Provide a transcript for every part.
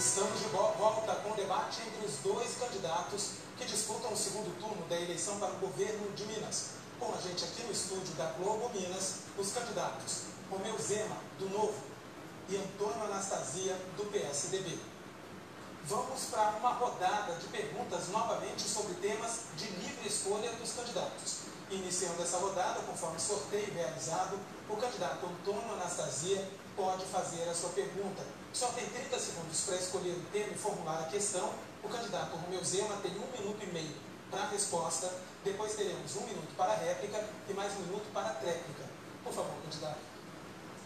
Estamos de volta com o debate entre os dois candidatos que disputam o segundo turno da eleição para o governo de Minas. Com a gente aqui no estúdio da Globo Minas, os candidatos Romeu Zema, do Novo, e Antônio Anastasia, do PSDB. Vamos para uma rodada de perguntas novamente sobre temas de livre escolha dos candidatos. Iniciando essa rodada, conforme sorteio realizado, o candidato Antônio Anastasia pode fazer a sua pergunta. Só tem 30 segundos para escolher o tema e formular a questão. O candidato Romeu Zema tem 1 minuto e meio para a resposta. Depois teremos 1 minuto para a réplica e mais 1 minuto para a tréplica. Por favor, candidato.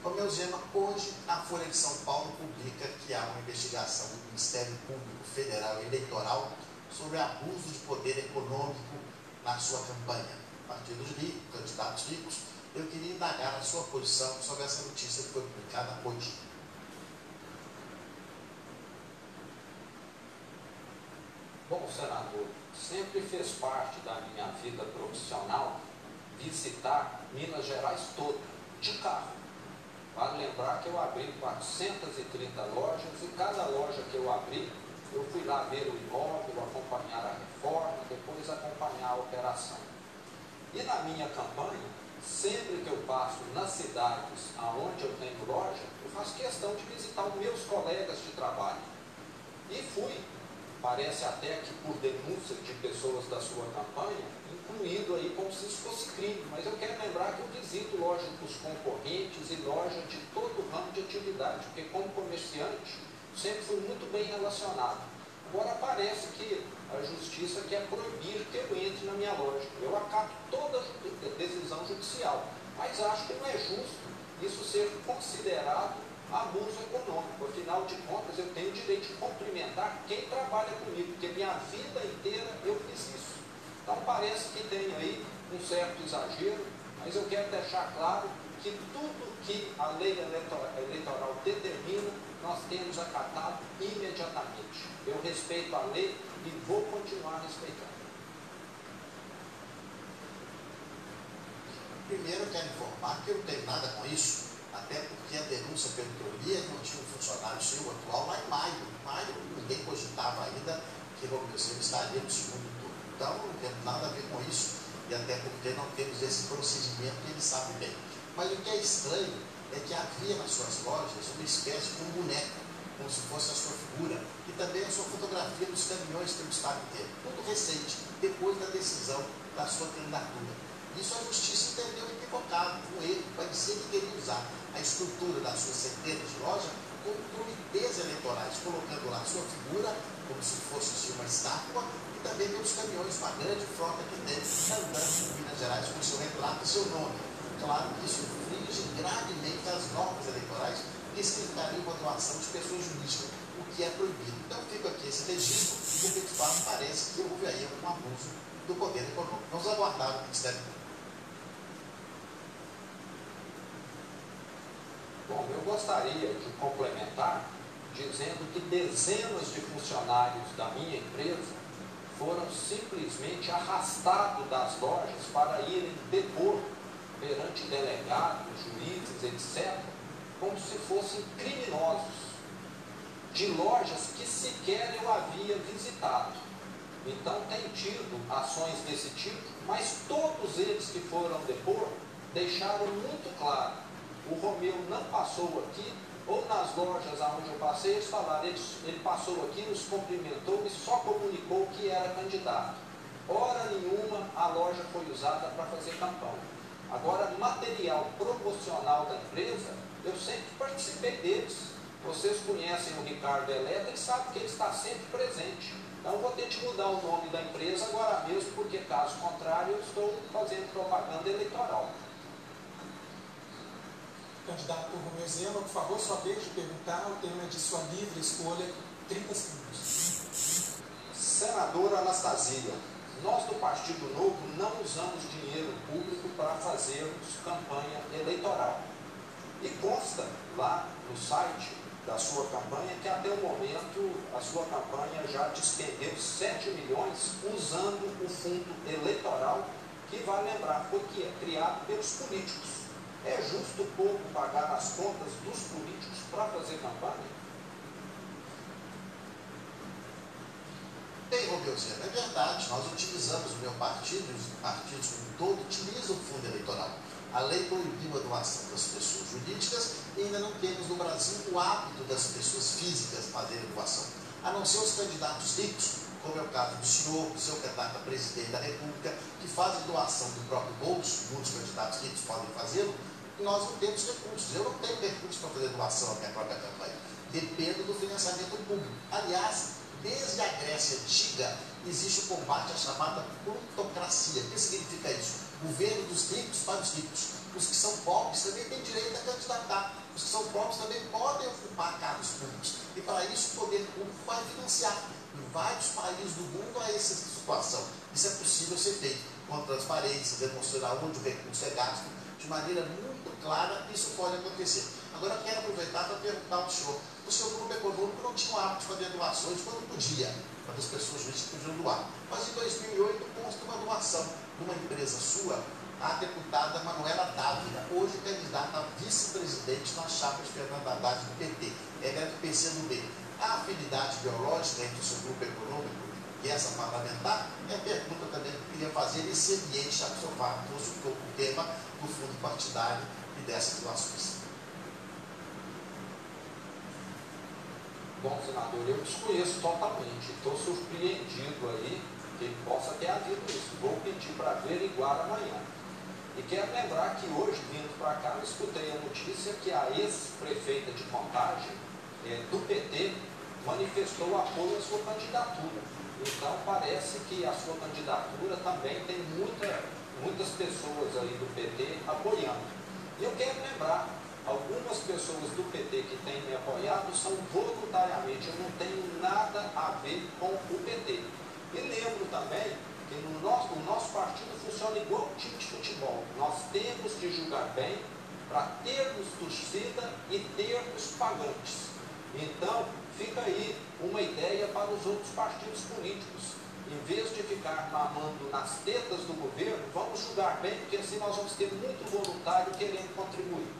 Romeu Zema, hoje a Folha de São Paulo publica que há uma investigação do Ministério Público Federal Eleitoral sobre abuso de poder econômico na sua campanha. Partidos ricos, candidatos ricos. Eu queria indagar a sua posição sobre essa notícia que foi publicada hoje. Bom, senador, sempre fez parte da minha vida profissional visitar Minas Gerais toda, de carro. Vale lembrar que eu abri 430 lojas e cada loja que eu abri, eu fui lá ver o imóvel, acompanhar a reforma, depois acompanhar a operação. E na minha campanha, sempre que eu passo nas cidades onde eu tenho loja, eu faço questão de visitar os meus colegas de trabalho. E fui, parece até que por denúncia de pessoas da sua campanha, incluído aí como se isso fosse crime. Mas eu quero lembrar que eu visito loja dos concorrentes e loja de todo o ramo de atividade, porque como comerciante, sempre fui muito bem relacionado. Agora parece que a justiça quer proibir que eu entre na minha loja. Eu acato toda decisão judicial, mas acho que não é justo isso ser considerado abuso econômico. Afinal de contas, eu tenho o direito de cumprimentar quem trabalha comigo, porque minha vida inteira eu fiz isso. Então parece que tem aí um certo exagero, mas eu quero deixar claro que tudo que a lei eleitoral determina, nós temos acatado imediatamente. Eu respeito a lei e vou continuar respeitando. Primeiro, eu quero informar que eu não tenho nada com isso, até porque a denúncia, pelo que eu li, não tinha um funcionário seu atual lá em maio. Em maio, ninguém cogitava ainda que Romeu Zema estaria no segundo turno. Então, não temos nada a ver com isso, e até porque não temos esse procedimento que ele sabe bem. Mas o que é estranho é que havia nas suas lojas uma espécie de um boneco, como se fosse a sua figura, e também a sua fotografia dos caminhões pelo estado inteiro. Tudo recente, depois da decisão da sua candidatura. Isso a justiça entendeu equivocado, um erro. Parecia que queria usar a estrutura das suas centenas de lojas como comitês eleitorais, colocando lá a sua figura, como se fosse assim, uma estátua, e também pelos caminhões, uma grande frota que tem andando em Minas Gerais com seu retrato e seu nome. Claro que isso infringe gravemente as normas eleitorais, que significaria uma doação de pessoas jurídicas, o que é proibido. Então fica aqui esse registro, e de fato parece que houve aí um abuso do poder econômico. Vamos aguardar o Ministério Público. Bom, eu gostaria de complementar dizendo que dezenas de funcionários da minha empresa foram simplesmente arrastados das lojas para irem depor perante delegados, juízes, etc., como se fossem criminosos, de lojas que sequer eu havia visitado. Então tem tido ações desse tipo, mas todos eles que foram depor deixaram muito claro: o Romeu não passou aqui, ou nas lojas onde eu passei, eles falaram, ele passou aqui, nos cumprimentou e só comunicou que era candidato. Hora nenhuma a loja foi usada para fazer campanha. Agora, material promocional da empresa, eu sempre participei deles. Vocês conhecem o Ricardo Eletro e sabem que ele está sempre presente. Então, vou ter de mudar o nome da empresa agora mesmo, porque, caso contrário, eu estou fazendo propaganda eleitoral. Candidato Romeu Zema, por favor, sua vez de perguntar. O tema é de sua livre escolha, 30 segundos. Senadora Anastasia, nós do Partido Novo não usamos dinheiro público para fazermos campanha eleitoral. E consta lá no site da sua campanha que até o momento a sua campanha já despendeu 7 milhões usando o fundo eleitoral, que, vale lembrar, foi criado pelos políticos. É justo o povo pagar as contas dos políticos para fazer campanha? Bem, Romeu Zema, é verdade, nós utilizamos o meu partido, e os partidos como um todo utilizam o fundo eleitoral. A lei proibiu a doação das pessoas jurídicas e ainda não temos no Brasil o hábito das pessoas físicas fazerem doação. A não ser os candidatos ricos, como é o caso do senhor, do seu candidato a presidente da República, que fazem doação do próprio bolso, muitos candidatos ricos podem fazê-lo, e nós não temos recursos. Eu não tenho recursos para fazer doação à minha própria campanha. Dependo do financiamento público. Aliás, desde a Grécia Antiga, existe o combate à chamada plutocracia. O que significa isso? Governo dos ricos para os ricos. Os que são pobres também têm direito a candidatar. Os que são pobres também podem ocupar cargos públicos. E para isso o poder público vai financiar. Em vários países do mundo há essa situação. Isso é possível ser feito com transparência, demonstrar onde o recurso é gasto. De maneira muito clara, isso pode acontecer. Agora eu quero aproveitar para perguntar ao senhor. O seu grupo econômico não tinha o hábito de fazer doações quando podia, quando as pessoas jurídicas podiam doar. Mas em 2008 consta uma doação de uma empresa sua, a deputada Manuela Dávila, hoje candidata a vice-presidente na chapa de Fernando Haddad do PT, é do PCdoB. A afinidade biológica entre o seu grupo econômico e essa parlamentar é a pergunta também que eu queria fazer nesse ambiente, já que o senhor trouxe um pouco o tema do fundo partidário e dessas doações. Bom, senador, eu desconheço totalmente. Estou surpreendido aí que possa ter havido isso. Vou pedir para averiguar amanhã. E quero lembrar que hoje, vindo para cá, eu escutei a notícia que a ex-prefeita de Contagem, do PT, manifestou apoio à sua candidatura. Então, parece que a sua candidatura também tem muitas pessoas aí do PT apoiando. E eu quero lembrar, algumas pessoas do PT que têm me apoiado são voluntariamente, eu não tenho nada a ver com o PT. E lembro também que o nosso partido funciona igual um time de futebol. Nós temos de jogar bem para termos torcida e termos pagantes. Então, fica aí uma ideia para os outros partidos políticos. Em vez de ficar mamando nas tetas do governo, vamos jogar bem, porque assim nós vamos ter muito voluntário querendo contribuir.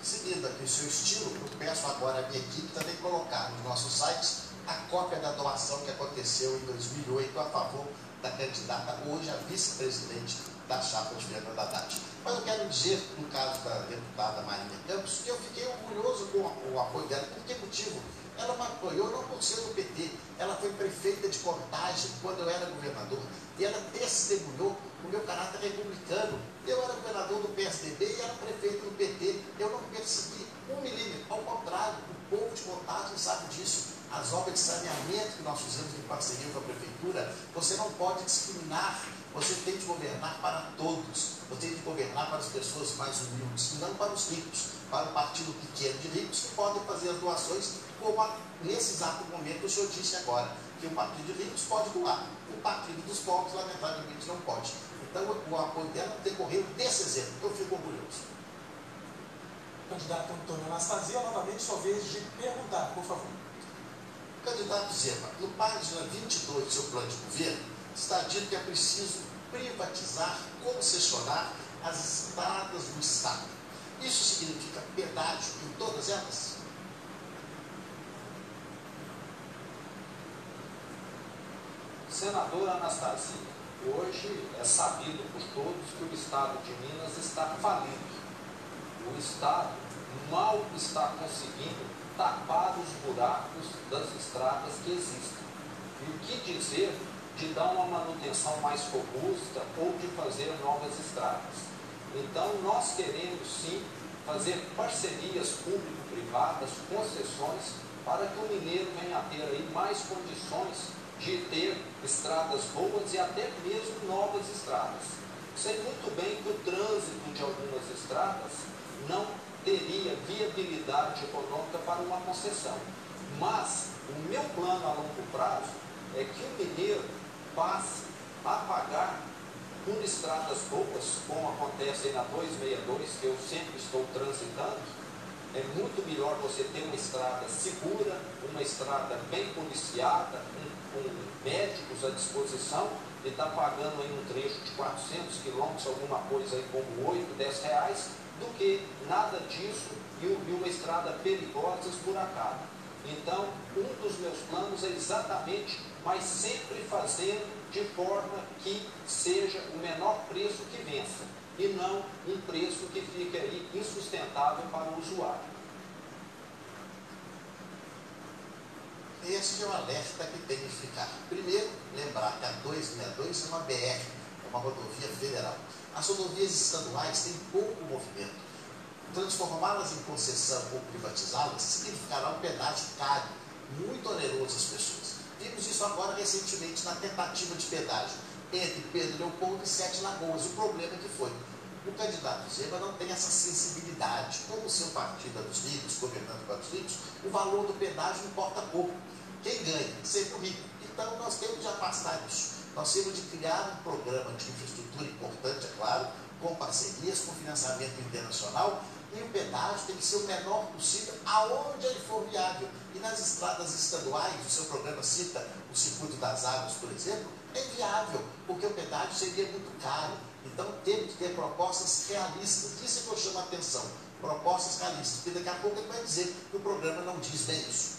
Seguindo aqui o seu estilo, eu peço agora a minha equipe também colocar nos nossos sites a cópia da doação que aconteceu em 2008 a favor da candidata, hoje a vice-presidente da chapa de Fernando Haddad. Mas eu quero dizer, no caso da deputada Marinha Campos, que eu fiquei orgulhoso com o apoio dela. Por que motivo? Ela me apoiou não por ser do PT, ela foi prefeita de Contagem quando eu era governador, e ela testemunhou o meu caráter republicano. Eu era governador do PSDB e era prefeito do PT. Eu não persegui 1 milímetro, ao contrário, o povo de Contagem sabe disso. As obras de saneamento que nós fizemos em parceria com a prefeitura, você não pode discriminar, você tem de governar para todos, você tem de governar para as pessoas mais humildes, e não para os ricos, para o partido pequeno de ricos que podem fazer as doações, como nesse exato momento o senhor disse agora, que o partido de ricos pode doar, o partido dos pobres, lamentavelmente, não pode. Então, o apoio dela decorreu desse exemplo, eu fico orgulhoso. Candidato Antônio Anastasia, novamente sua vez de perguntar, por favor. Candidato Zema, no página 22 do seu plano de governo, está dito que é preciso privatizar, concessionar as estradas do Estado. Isso significa pedágio em todas elas? Senadora Anastasia, hoje é sabido por todos que o Estado de Minas está falido. O Estado mal está conseguindo tapar os buracos das estradas que existem. E o que dizer de dar uma manutenção mais robusta ou de fazer novas estradas? Então, nós queremos sim fazer parcerias público-privadas, concessões, para que o mineiro venha a ter aí mais condições de ter estradas boas e até mesmo novas estradas. Sei muito bem que o trânsito de algumas estradas não teria viabilidade econômica para uma concessão. Mas o meu plano a longo prazo é que o mineiro passe a pagar por estradas boas, como acontece aí na 262, que eu sempre estou transitando. É muito melhor você ter uma estrada segura, uma estrada bem policiada, com médicos à disposição, e está pagando aí um trecho de 400 quilômetros, alguma coisa aí como 8, 10 reais, do que nada disso e uma estrada perigosa, esburacada. Então, um dos meus planos é exatamente, mas sempre fazendo de forma que seja o menor preço que vença, e não um preço que fique aí insustentável para o usuário. Esse é o alerta que tem que ficar. Primeiro, lembrar que a 262 é uma BR, é uma rodovia federal. As rodovias estaduais têm pouco movimento. Transformá-las em concessão ou privatizá-las significará um pedágio caro, muito oneroso às pessoas. Vimos isso agora recentemente na tentativa de pedágio entre Pedro Leopoldo e Sete Lagoas. O problema que foi, o candidato Zema não tem essa sensibilidade. Como o seu partido é dos ricos, governando para os ricos, o valor do pedágio importa pouco. Quem ganha? Sempre o rico. Então nós temos de afastar isso. Nós temos de criar um programa de infraestrutura importante, é claro, com parcerias, com financiamento internacional, e o pedágio tem que ser o menor possível aonde ele for viável. E nas estradas estaduais, o seu programa cita o Circuito das Águas, por exemplo, é viável, porque o pedágio seria muito caro. Então temos que ter propostas realistas. Isso é que eu chamo a atenção, propostas realistas, porque daqui a pouco ele vai dizer que o programa não diz bem isso.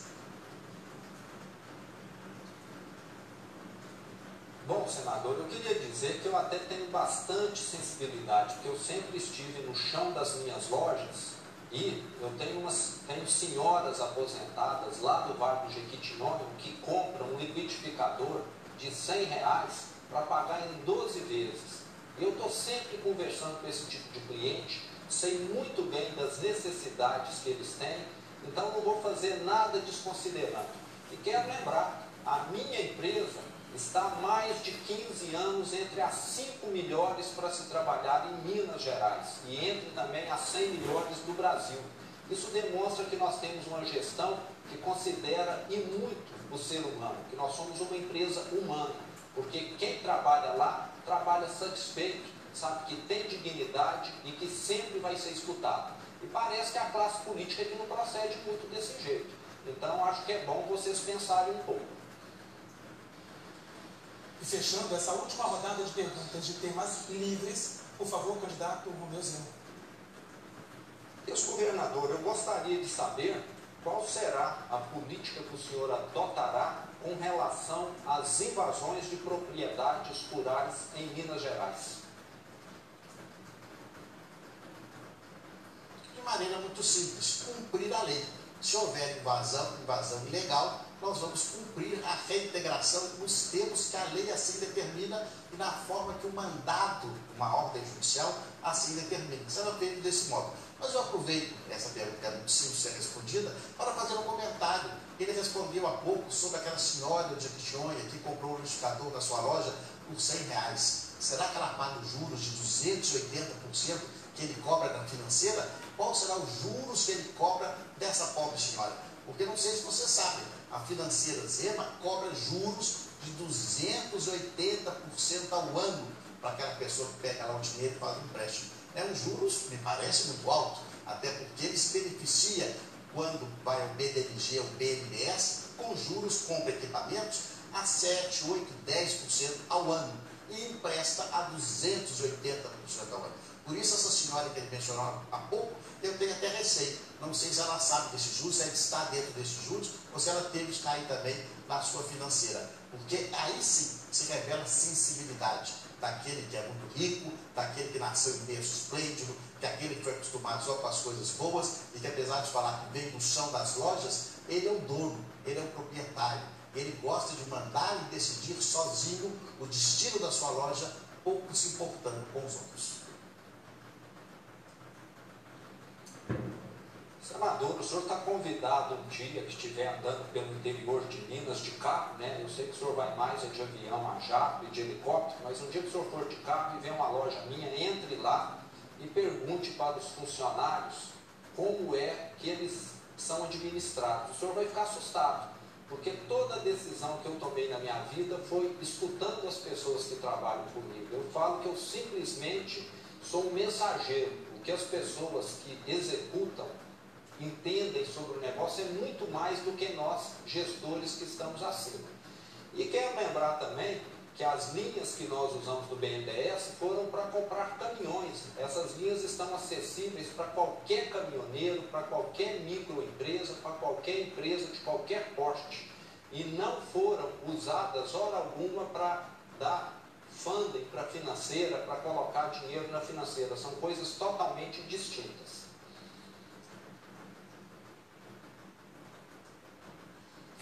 Bom, senador, eu queria dizer que eu até tenho bastante sensibilidade, porque eu sempre estive no chão das minhas lojas e eu tenho senhoras aposentadas lá do Vale do Jequitinhonha que compram um liquidificador de R$100 para pagar em 12 vezes. Eu estou sempre conversando com esse tipo de cliente, sei muito bem das necessidades que eles têm, então não vou fazer nada desconsiderando. E quero lembrar, a minha empresa está há mais de 15 anos entre as 5 melhores para se trabalhar em Minas Gerais e entre também as 100 melhores do Brasil. Isso demonstra que nós temos uma gestão que considera e muito o ser humano, que nós somos uma empresa humana, porque quem trabalha lá, trabalha satisfeito, sabe que tem dignidade e que sempre vai ser escutado. E parece que a classe política aqui não procede muito desse jeito. Então, acho que é bom vocês pensarem um pouco. E fechando essa última rodada de perguntas de temas livres, por favor, candidato Romeu Zema. Ex-governador, eu gostaria de saber qual será a política que o senhor adotará com relação às invasões de propriedades rurais em Minas Gerais. De maneira muito simples, cumprir a lei. Se houver invasão ilegal, nós vamos cumprir a reintegração nos termos que a lei assim determina e na forma que o mandato, uma ordem judicial, assim determina. Será feito desse modo. Mas eu aproveito essa pergunta, que é muito simples de ser respondida, para fazer um comentário. Ele respondeu há pouco sobre aquela senhora de Jequitinhonha que comprou um liquidificador na sua loja por R$100. Será que ela paga os juros de 280% que ele cobra na financeira? Qual será os juros que ele cobra dessa pobre senhora? Porque não sei se você sabe, a financeira Zema cobra juros de 280% ao ano para aquela pessoa que pega lá o dinheiro e faz um empréstimo. É um juros, me parece, muito alto, até porque ele se beneficia quando vai ao BDNG ou BNDES com juros, compra equipamentos a 7, 8, 10% ao ano e empresta a 280% ao ano. Por isso essa senhora que ele mencionou há pouco, eu tenho até receio. Não sei se ela sabe desses juros, se ela está dentro desses juros, ou se ela teve que cair também na sua financeira. Porque aí sim se revela a sensibilidade daquele que é muito rico, daquele que nasceu em berço esplêndido, daquele que foi acostumado só com as coisas boas, e que apesar de falar que vem do chão das lojas, ele é o dono, ele é o proprietário. Ele gosta de mandar e decidir sozinho o destino da sua loja, pouco se importando com os outros. Senador, o senhor está convidado um dia que estiver andando pelo interior de Minas de carro, né? Eu sei que o senhor vai mais de avião, a jato e de helicóptero, mas um dia que o senhor for de carro e ver uma loja minha, entre lá e pergunte para os funcionários como é que eles são administrados. O senhor vai ficar assustado, porque toda a decisão que eu tomei na minha vida foi escutando as pessoas que trabalham comigo. Eu falo que eu simplesmente sou um mensageiro. O que as pessoas que executam entendem sobre o negócio é muito mais do que nós, gestores que estamos acima. E quero lembrar também que as linhas que nós usamos do BNDES foram para comprar caminhões. Essas linhas estão acessíveis para qualquer caminhoneiro, para qualquer microempresa, para qualquer empresa de qualquer porte. E não foram usadas, hora alguma, para dar funding para a financeira, para colocar dinheiro na financeira. São coisas totalmente distintas.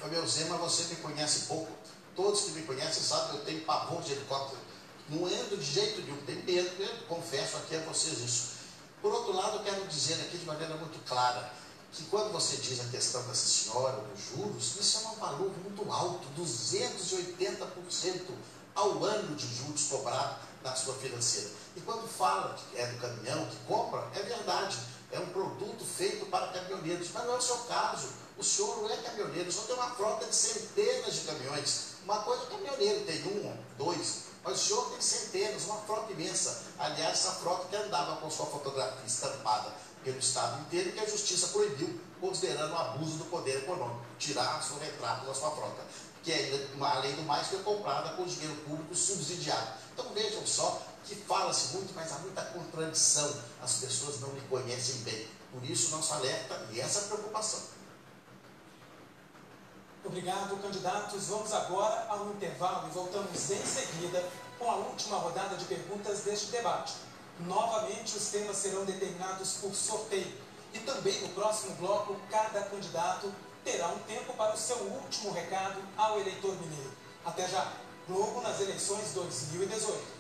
Meu Zema, você me conhece pouco. Todos que me conhecem sabem que eu tenho pavor de helicóptero. Não ando de jeito nenhum, tenho medo, confesso aqui a vocês isso. Por outro lado, eu quero dizer aqui de maneira muito clara, que quando você diz a questão dessa senhora, dos juros, isso é um valor muito alto, 280% ao ano de juros cobrado na sua financeira. E quando fala que é do caminhão que compra, é verdade, é um produto feito para caminhoneiros, mas não é o seu caso. O senhor não é caminhoneiro, o senhor tem uma frota de centenas de caminhões. Uma coisa, o caminhoneiro tem um, dois, mas o senhor tem centenas, uma frota imensa. Aliás, essa frota que andava com sua fotografia estampada pelo Estado inteiro, que a Justiça proibiu, considerando um abuso do poder econômico, tirar seu retrato da sua frota, que ainda, além do mais, foi comprada com dinheiro público subsidiado. Então vejam só que fala-se muito, mas há muita contradição, as pessoas não me conhecem bem. Por isso, nosso alerta e essa preocupação. Obrigado, candidatos. Vamos agora ao intervalo e voltamos em seguida com a última rodada de perguntas deste debate. Novamente, os temas serão determinados por sorteio. E também no próximo bloco, cada candidato terá um tempo para o seu último recado ao eleitor mineiro. Até já! Globo nas eleições 2018.